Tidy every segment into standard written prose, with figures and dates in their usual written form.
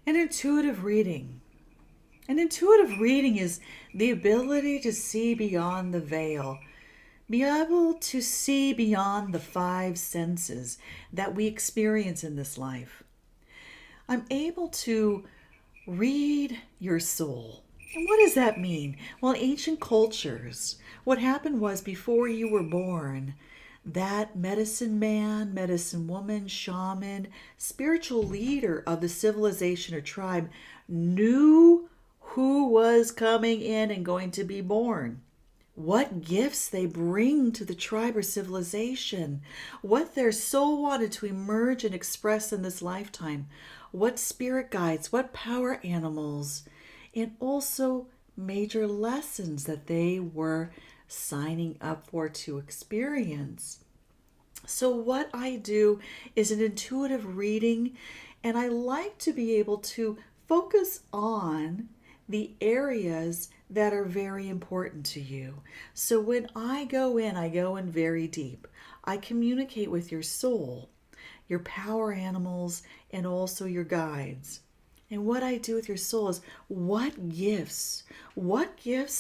An intuitive reading. An intuitive reading is the ability to see beyond the veil, be able to see beyond the five senses that we experience in this life. I'm able to read your soul. And what does that mean? Well, in ancient cultures, what happened was before you were born, that medicine man, medicine woman, shaman, spiritual leader of the civilization or tribe knew who was coming in and going to be born, what gifts they bring to the tribe or civilization, what their soul wanted to emerge and express in this lifetime, what spirit guides, what power animals, and also major lessons that they were signing up for to experience. So, what I do is an intuitive reading, and I like to be able to focus on the areas that are very important to you. So, when I go in very deep. I communicate with your soul, your power animals, and also your guides. And what I do with your soul is what gifts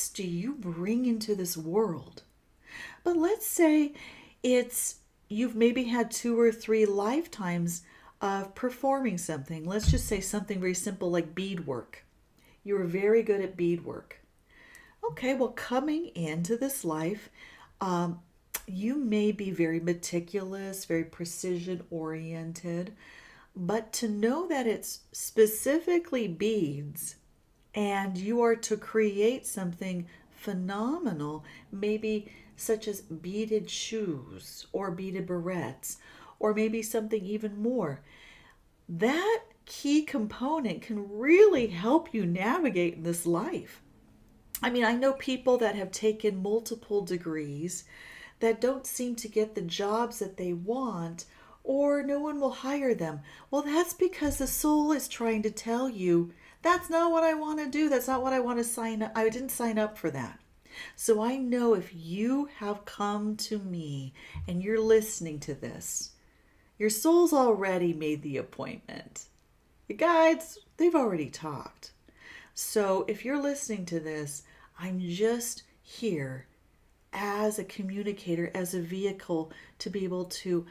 do you bring into this world? But let's say it's you've maybe had 2 or 3 lifetimes of performing something. Let's just say something very simple like beadwork. You were very good at beadwork. Okay, well, coming into this life, you may be very meticulous, very precision oriented, but to know that it's specifically beads and you are to create something phenomenal, maybe such as beaded shoes or beaded barrettes, or maybe something even more. That key component can really help you navigate in this life. I mean, I know people that have taken multiple degrees that don't seem to get the jobs that they want, or no one will hire them. Well, that's because the soul is trying to tell you that's not what I want to do. That's not what I want to sign up. I didn't sign up for that. So I know if you have come to me and you're listening to this, your soul's already made the appointment. The guides, they've already talked. So if you're listening to this, I'm just here as a communicator, as a vehicle to be able to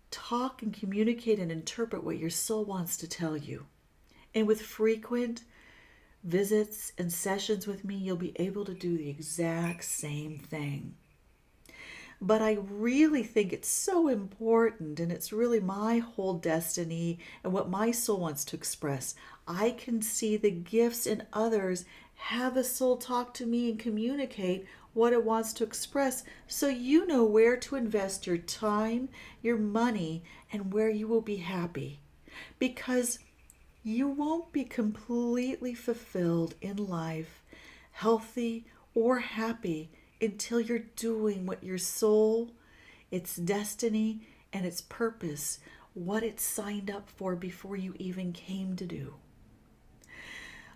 talk and communicate and interpret what your soul wants to tell you. And with frequent visits and sessions with me, you'll be able to do the exact same thing. But I really think it's so important, and it's really my whole destiny and what my soul wants to express. I can see the gifts in others, have the soul talk to me and communicate what it wants to express, so you know where to invest your time, your money, and where you will be happy. Because you won't be completely fulfilled in life, healthy or happy, until you're doing what your soul, its destiny, and its purpose, what it signed up for before you even came to do.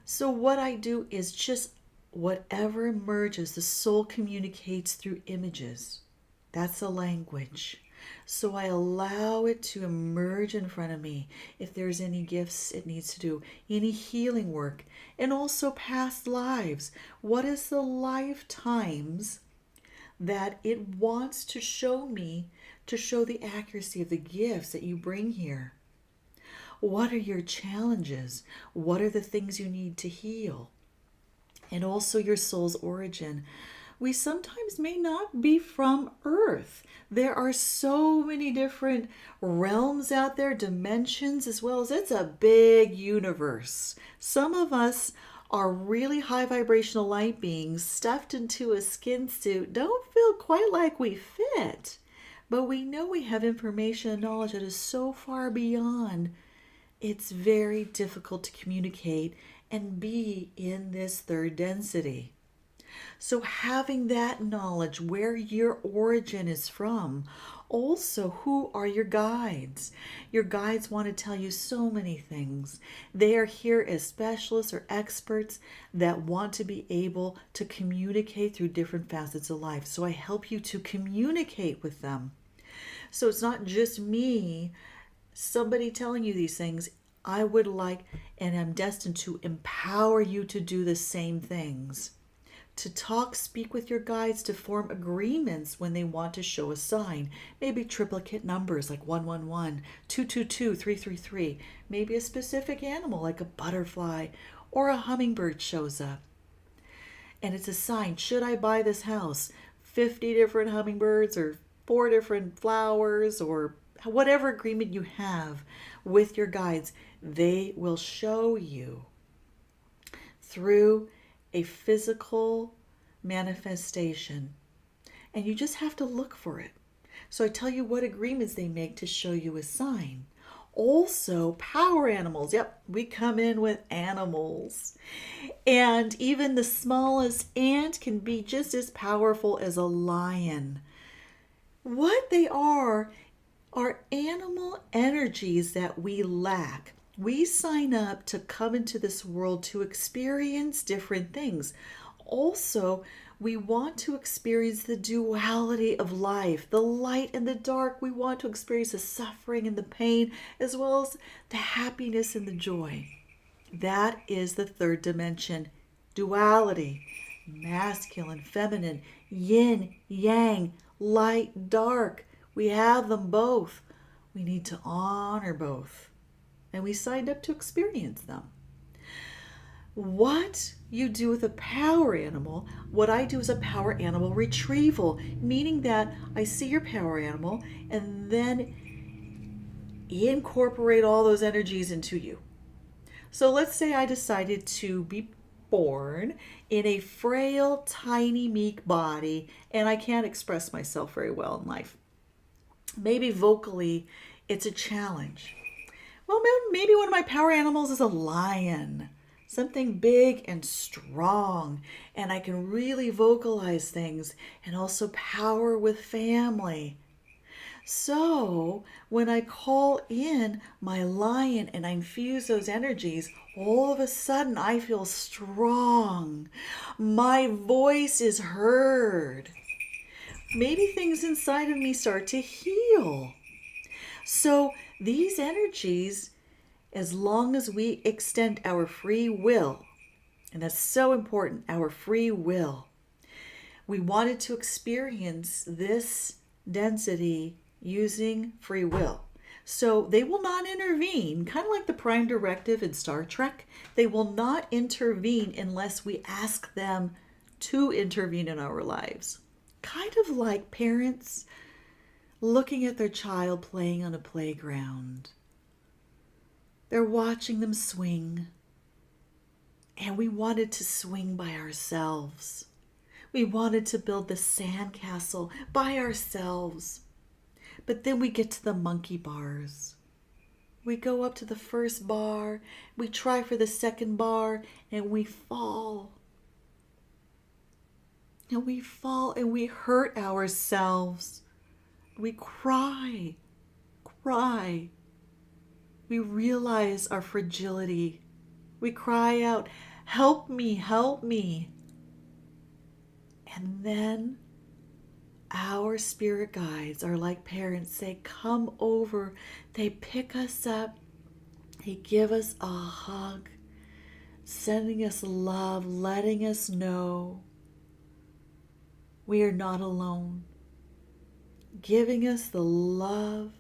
So, what I do is just whatever emerges, the soul communicates through images. That's a language. So I allow it to emerge in front of me. If there's any gifts it needs to do, any healing work, and also past lives. What is the lifetimes that it wants to show me to show the accuracy of the gifts that you bring here? What are your challenges? What are the things you need to heal? And also your soul's origin. We sometimes may not be from Earth. There are so many different realms out there, dimensions, as well as it's a big universe. Some of us are really high vibrational light beings stuffed into a skin suit, don't feel quite like we fit. But we know we have information and knowledge that is so far beyond. It's very difficult to communicate and be in this third density. So having that knowledge, where your origin is from, also who are your guides? Your guides want to tell you so many things. They are here as specialists or experts that want to be able to communicate through different facets of life. So I help you to communicate with them. So it's not just me, somebody telling you these things. I would like and am destined to empower you to do the same things. To talk, speak with your guides, to form agreements when they want to show a sign. Maybe triplicate numbers like 111, 222, 333. Maybe a specific animal like a butterfly or a hummingbird shows up. And it's a sign. Should I buy this house? 50 different hummingbirds or 4 different flowers or whatever agreement you have with your guides, they will show you through a physical manifestation. And you just have to look for it. So I tell you what agreements they make to show you a sign. Also, power animals. Yep, we come in with animals. And even the smallest ant can be just as powerful as a lion. What they are animal energies that we lack. We sign up to come into this world to experience different things. Also, we want to experience the duality of life, the light and the dark. We want to experience the suffering and the pain, as well as the happiness and the joy. That is the third dimension. Duality, masculine, feminine, yin, yang, light, dark. We have them both. We need to honor both. And we signed up to experience them. What you do with a power animal, what I do is a power animal retrieval, meaning that I see your power animal and then incorporate all those energies into you. So let's say I decided to be born in a frail, tiny, meek body, and I can't express myself very well in life. Maybe vocally it's a challenge. Well, maybe one of my power animals is a lion, something big and strong, and I can really vocalize things and also power with family. So when I call in my lion and I infuse those energies, all of a sudden I feel strong. My voice is heard. Maybe things inside of me start to heal. So these energies, as long as we extend our free will, and that's so important, our free will, we wanted to experience this density using free will. So they will not intervene, kind of like the Prime Directive in Star Trek. They will not intervene unless we ask them to intervene in our lives. Kind of like parents looking at their child playing on a playground. They're watching them swing, and we wanted to swing by ourselves. We wanted to build the sandcastle by ourselves. But then we get to the monkey bars. We go up to the first bar, we try for the second bar, and we fall. And we fall and we hurt ourselves. We cry. We realize our fragility. We cry out, help me, help me. And then our spirit guides are like parents. They come over, they pick us up, they give us a hug, sending us love, letting us know we are not alone, giving us the love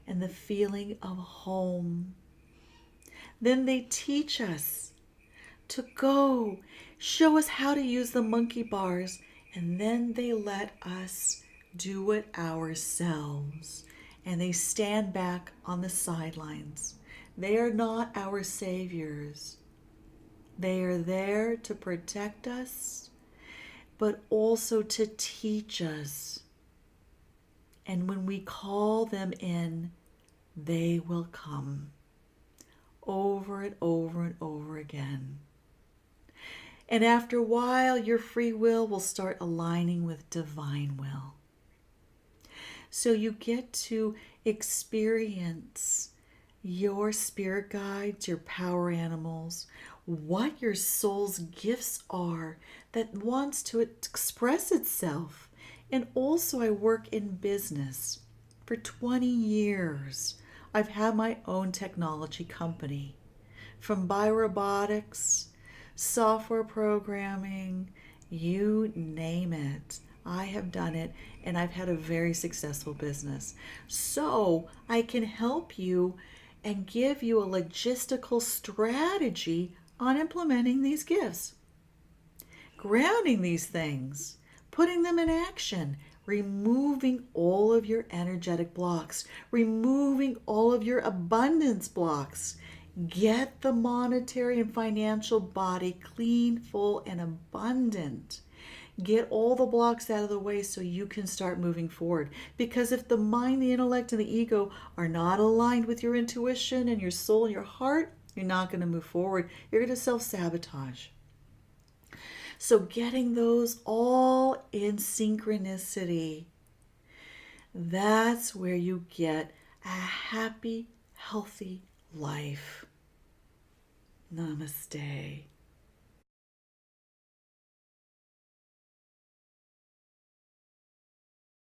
and the feeling of home. Then they teach us to go, show us how to use the monkey bars, and then they let us do it ourselves. And they stand back on the sidelines. They are not our saviors. They are there to protect us, but also to teach us. And when we call them in, they will come over and over and over again. And after a while, your free will start aligning with divine will. So you get to experience your spirit guides, your power animals, what your soul's gifts are that wants to express itself. And also I work in business. For 20 years, I've had my own technology company, from biorobotics, software programming, you name it. I have done it, and I've had a very successful business. So I can help you and give you a logistical strategy on implementing these gifts, grounding these things, putting them in action, removing all of your energetic blocks, removing all of your abundance blocks. Get the monetary and financial body clean, full, and abundant. Get all the blocks out of the way so you can start moving forward. Because if the mind, the intellect, and the ego are not aligned with your intuition and your soul and your heart, you're not going to move forward. You're going to self-sabotage. So getting those all in synchronicity, that's where you get a happy, healthy life. Namaste.